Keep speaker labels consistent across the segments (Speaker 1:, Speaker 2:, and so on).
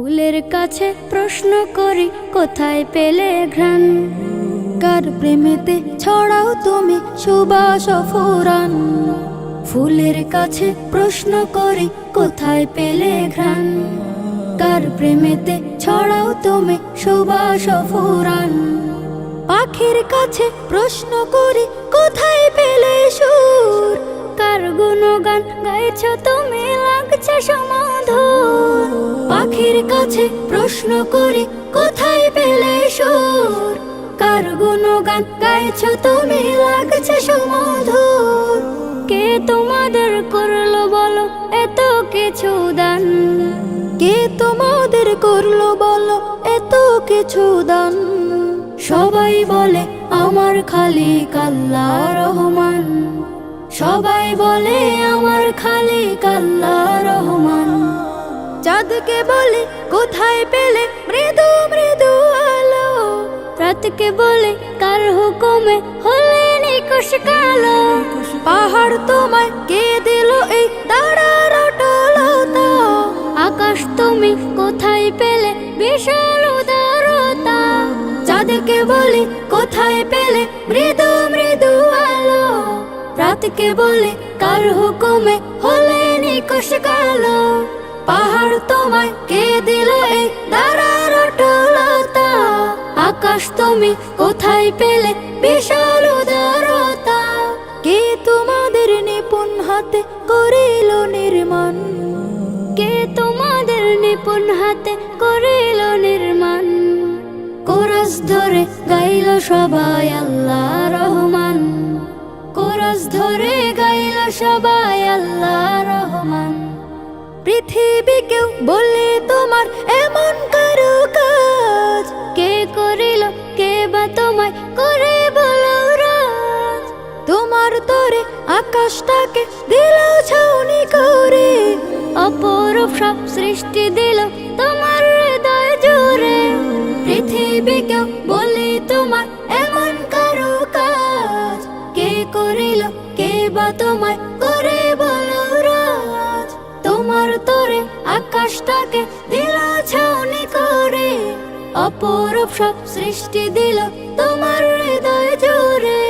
Speaker 1: ফুলের কাছে প্রশ্ন করি কোথায় পেলে ঘ্রাণ, কার প্রেমেতে ছড়াও তুমি সুবাস ফুরান। ফুলের কাছে প্রশ্ন করি কোথায় পেলে ঘ্রাণ, কার প্রেমেতে ছড়াও তুমি সুবাস ফুরান। পাখির কাছে প্রশ্ন করি কোথায় পেলে সুর, কার গুণগান গাইছ তুমি লাগছে সমাধুর। পাখির কাছে প্রশ্ন করি কোথায় পেলে সুর, কার গুণগান গাইছ তুমি লাগছে সমাধুর। কে তোমাদের করলো বলো এত কিছু দান, কে তোমাদের করলো বলো এত কিছু দান। সবাই বলে আমার খালিক আল্লাহ রহমান, সবাই বলে আমার খালিক আল্লাহ রহমান। চাঁদকে বলে কোথায় পেলে মৃদু মৃদু আলো, রাতকে বলে কার হুকুমে হলে নিকশ কালো। পাহাড় তোমায় কে দিল এই দাঁড়ার অটলতা, আকাশ তুমি কোথায় পেলে বিশাল উদারতা। চাঁদকে বলে কোথায় পেলে মৃদু মৃদু আলো, রাতকে বলে কার হুকুমে হলে নিকশ কালো। পাহাড় তোমায় কে দিল এই দাঁড়ার অটলতা, আকাশ তুমি কোথায় পেলে বিশাল উদারতা। কে তোমাদের নিপুণ হাতে করিল নির্মাণ, কে তোমাদের নিপুণ হাতে করিল নির্মাণ। কোরাস ধরে গাইল সবাই আল্লাহ রহমান, কোরাস ধরে গাইল সবাই আল্লাহ রহমান। পৃথিবীকেও বলে তোমার এমন কারো কাজ, কে করিল কে বা তোমায় করে বলো রাজ। তোমার তরে আকাশটাকে দিল ছাউনি করে, অপরূপ সব সৃষ্টি দিল তোমার হৃদয় জুড়ে। পৃথিবীকেও বলে তোমার এমন কারো কাজ, কে করিল কে বা তোমায় করে বলো রাজ। তোমার তরে আকাশটাকে দিল ছাউনি করে, অপরূপ সব সৃষ্টি দিল তোমার হৃদয় জুড়ে।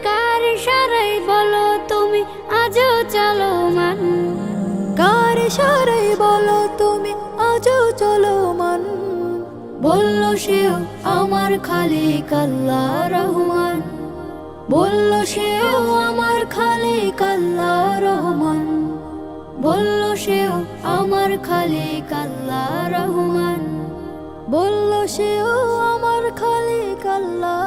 Speaker 1: কার ইশারায় বলো তুমি আজও চলমান, কার ইশারায় বলো তুমি আজও চলমান। বলল সেও আমার খালিক আল্লাহ রহমান, বলল সেও আমার খালিক আল্লাহ রহমান। বলল সেও আমার খালিক আল্লাহ রহমান, বলল সেও আমার খালিক আল্লাহ